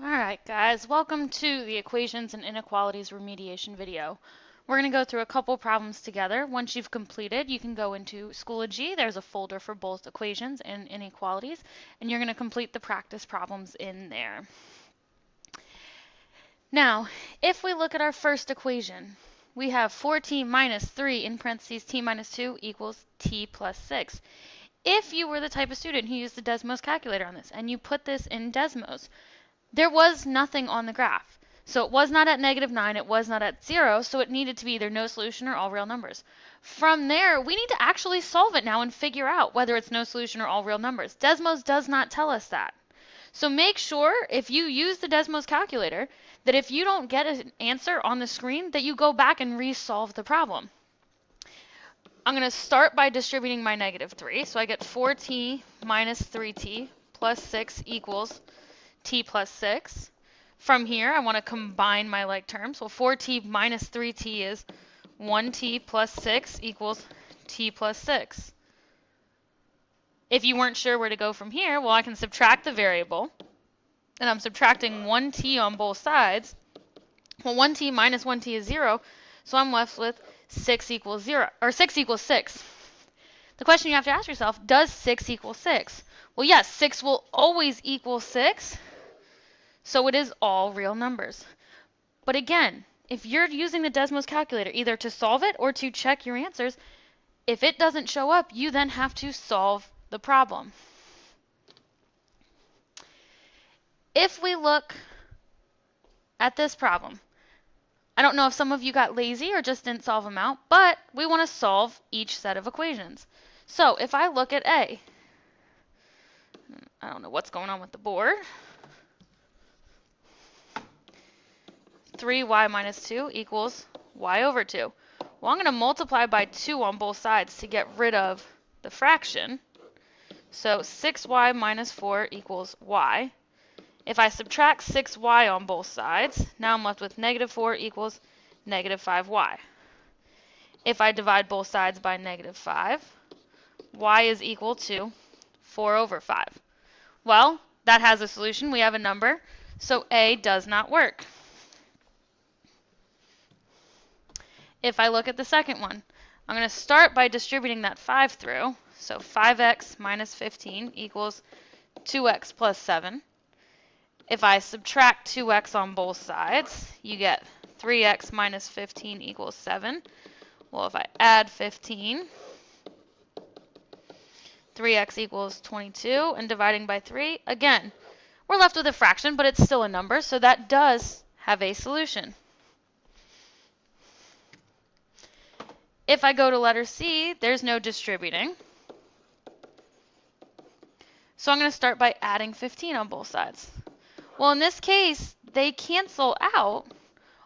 Alright guys, welcome to the Equations and Inequalities remediation video. We're going to go through a couple problems together. Once you've completed, you can go into Schoology. There's a folder for both equations and inequalities, and you're going to complete the practice problems in there. Now, if we look at our first equation, we have 4t minus 3 in parentheses t minus 2 equals t plus 6. If you were the type of student who used the Desmos calculator on this, and you put this in Desmos, there was nothing on the graph. So it was not at -9, it was not at 0, so it needed to be either no solution or all real numbers. From there, we need to actually solve it now and figure out whether it's no solution or all real numbers. Desmos does not tell us that. So make sure, if you use the Desmos calculator, that if you don't get an answer on the screen, that you go back and resolve the problem. I'm going to start by distributing my -3, so I get 4t minus 3t plus 6 equals t plus 6. From here, I want to combine my like terms. Well, 4t minus 3t is 1t plus 6 equals t plus 6. If you weren't sure where to go from here, well, I can subtract the variable. And I'm subtracting 1t on both sides. Well, 1t minus 1t is 0, so I'm left with 6 equals 0, or 6 equals 6. The question you have to ask yourself, does 6 equal 6? Well, yes, 6 will always equal 6. So it is all real numbers. But again, if you're using the Desmos calculator either to solve it or to check your answers, if it doesn't show up, you then have to solve the problem. If we look at this problem, I don't know if some of you got lazy or just didn't solve them out, but we want to solve each set of equations. So if I look at A, I don't know what's going on with the board. 3y minus 2 equals y over 2. Well, I'm going to multiply by 2 on both sides to get rid of the fraction. So 6y minus 4 equals y. If I subtract 6y on both sides, now I'm left with -4 equals -5y. If I divide both sides by -5, y is equal to 4 over 5. Well, that has a solution. We have a number, so A does not work. If I look at the second one, I'm going to start by distributing that 5 through. So 5x minus 15 equals 2x plus 7. If I subtract 2x on both sides, you get 3x minus 15 equals 7. Well, if I add 15, 3x equals 22, and dividing by 3, again, we're left with a fraction, but it's still a number, so that does have a solution. If I go to letter C, there's no distributing. So I'm going to start by adding 15 on both sides. Well, in this case, they cancel out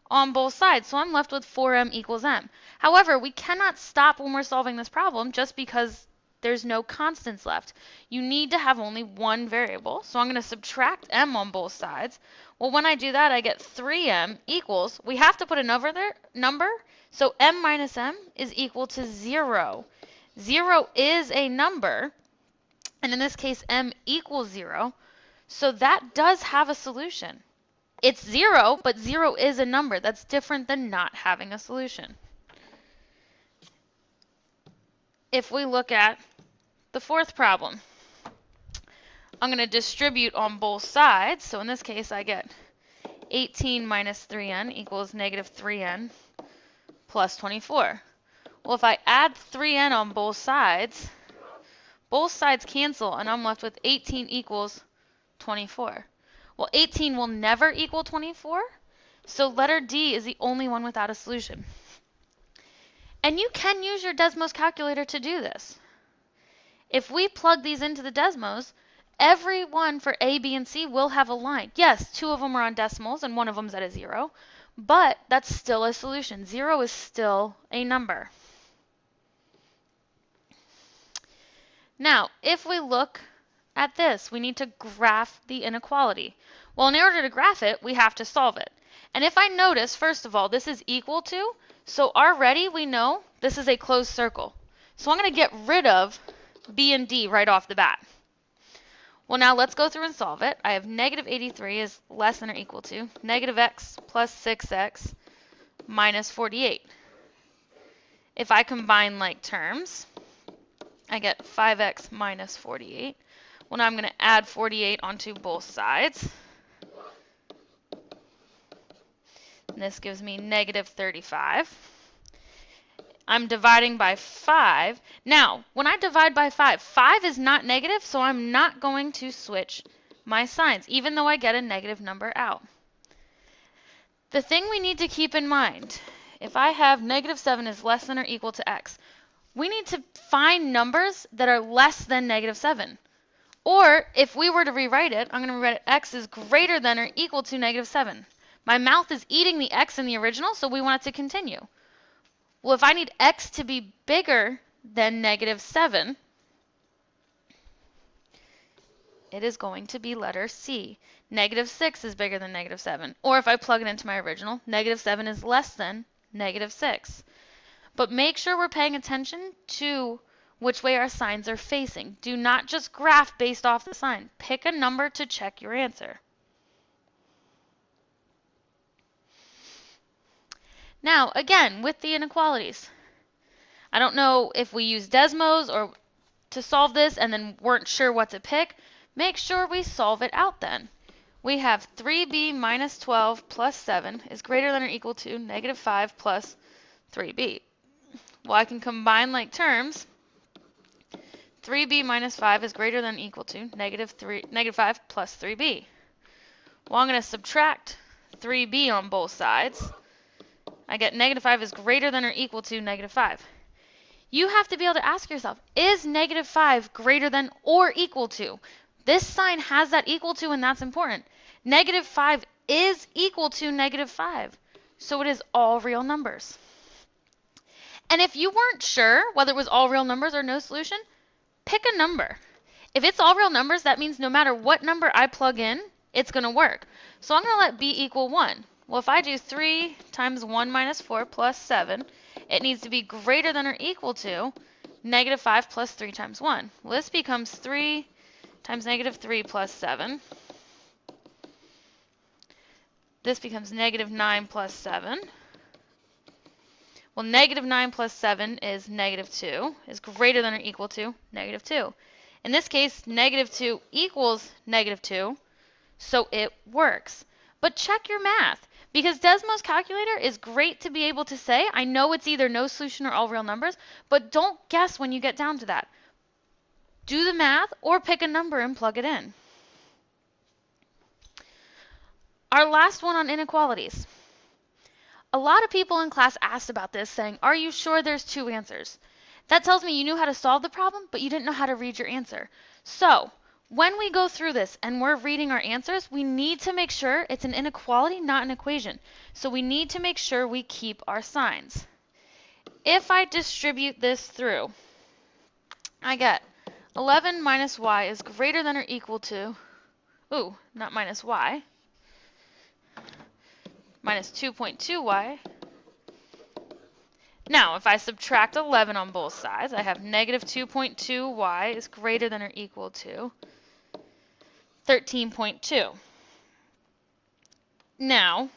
on both sides, so I'm left with 4m equals m. However, we cannot stop when we're solving this problem just because there's no constants left. You need to have only one variable, so I'm going to subtract m on both sides. Well, when I do that, I get 3m equals, we have to put another number, so m minus m is equal to 0. 0 is a number, and in this case, m equals 0, so that does have a solution. It's 0, but 0 is a number. That's different than not having a solution. If we look at the fourth problem, I'm going to distribute on both sides. So in this case, I get 18 minus 3n equals -3n plus 24. Well, if I add 3n on both sides cancel, and I'm left with 18 equals 24. Well, 18 will never equal 24, so letter D is the only one without a solution. And you can use your Desmos calculator to do this. If we plug these into the Desmos, every one for A, B, and C will have a line. Yes, 2 of them are on decimals and 1 of them's at a 0, but that's still a solution. 0 is still a number. Now, if we look at this, we need to graph the inequality. Well, in order to graph it, we have to solve it. And if I notice, first of all, this is equal to, so already we know this is a closed circle. So I'm going to get rid of B and D right off the bat. Well, now let's go through and solve it. I have negative 83 is less than or equal to negative x plus 6x minus 48. If I combine like terms, I get 5x minus 48. Well, now I'm going to add 48 onto both sides. And this gives me negative 35. I'm dividing by 5. Now, when I divide by 5, 5 is not negative, so I'm not going to switch my signs, even though I get a negative number out. The thing we need to keep in mind, if I have negative 7 is less than or equal to x, we need to find numbers that are less than negative 7. Or, if we were to rewrite it, I'm going to rewrite it x is greater than or equal to negative 7. My mouth is eating the x in the original, so we want it to continue. Well, if I need x to be bigger than negative 7, it is going to be letter C. Negative 6 is bigger than negative 7. Or if I plug it into my original, negative 7 is less than negative 6. But make sure we're paying attention to which way our signs are facing. Do not just graph based off the sign. Pick a number to check your answer. Now, again, with the inequalities. I don't know if we use Desmos or to solve this and then weren't sure what to pick. Make sure we solve it out then. We have 3b minus 12 plus 7 is greater than or equal to negative 5 plus 3b. Well, I can combine like terms. 3b minus 5 is greater than or equal to negative 5 plus 3b. Well, I'm going to subtract 3b on both sides. I get negative 5 is greater than or equal to negative 5. You have to be able to ask yourself, is negative 5 greater than or equal to? This sign has that equal to, and that's important. Negative 5 is equal to negative 5. So it is all real numbers. And if you weren't sure whether it was all real numbers or no solution, pick a number. If it's all real numbers, that means no matter what number I plug in, it's going to work. So I'm going to let b equal 1. Well, if I do 3 times 1 minus 4 plus 7, it needs to be greater than or equal to negative 5 plus 3 times 1. Well, this becomes 3 times negative 3 plus 7. This becomes negative 9 plus 7. Well, negative 9 plus 7 is negative 2, is greater than or equal to negative 2. In this case, negative 2 equals negative 2, so it works. But check your math. Because Desmos calculator is great to be able to say, I know it's either no solution or all real numbers, but don't guess when you get down to that. Do the math or pick a number and plug it in. Our last one on inequalities. A lot of people in class asked about this, saying, are you sure there's two answers? That tells me you knew how to solve the problem, but you didn't know how to read your answer. So, when we go through this and we're reading our answers, we need to make sure it's an inequality, not an equation. So we need to make sure we keep our signs. If I distribute this through, I get 11 minus y is greater than or equal to, not minus y, minus 2.2y. Now, if I subtract 11 on both sides, I have negative 2.2y is greater than or equal to 13.2. Now,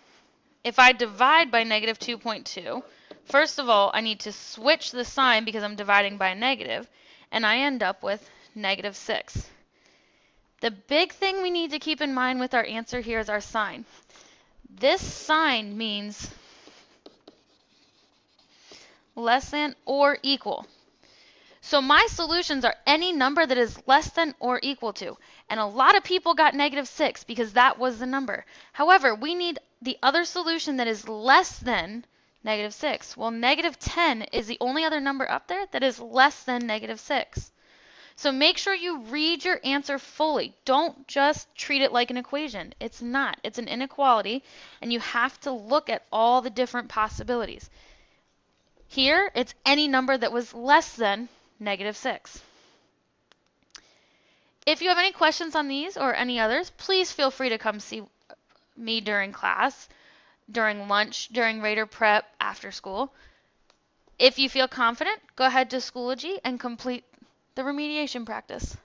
if I divide by negative 2.2, first of all, I need to switch the sign because I'm dividing by negative, and I end up with negative 6. The big thing we need to keep in mind with our answer here is our sign. This sign means less than or equal. So my solutions are any number that is less than or equal to. And a lot of people got negative 6 because that was the number. However, we need the other solution that is less than negative 6. Well, negative 10 is the only other number up there that is less than negative 6. So make sure you read your answer fully. Don't just treat it like an equation. It's not. It's an inequality, and you have to look at all the different possibilities. Here, it's any number that was less than negative 6. If you have any questions on these or any others, please feel free to come see me during class, during lunch, during Raider prep, after school. If you feel confident, go ahead to Schoology and complete the remediation practice.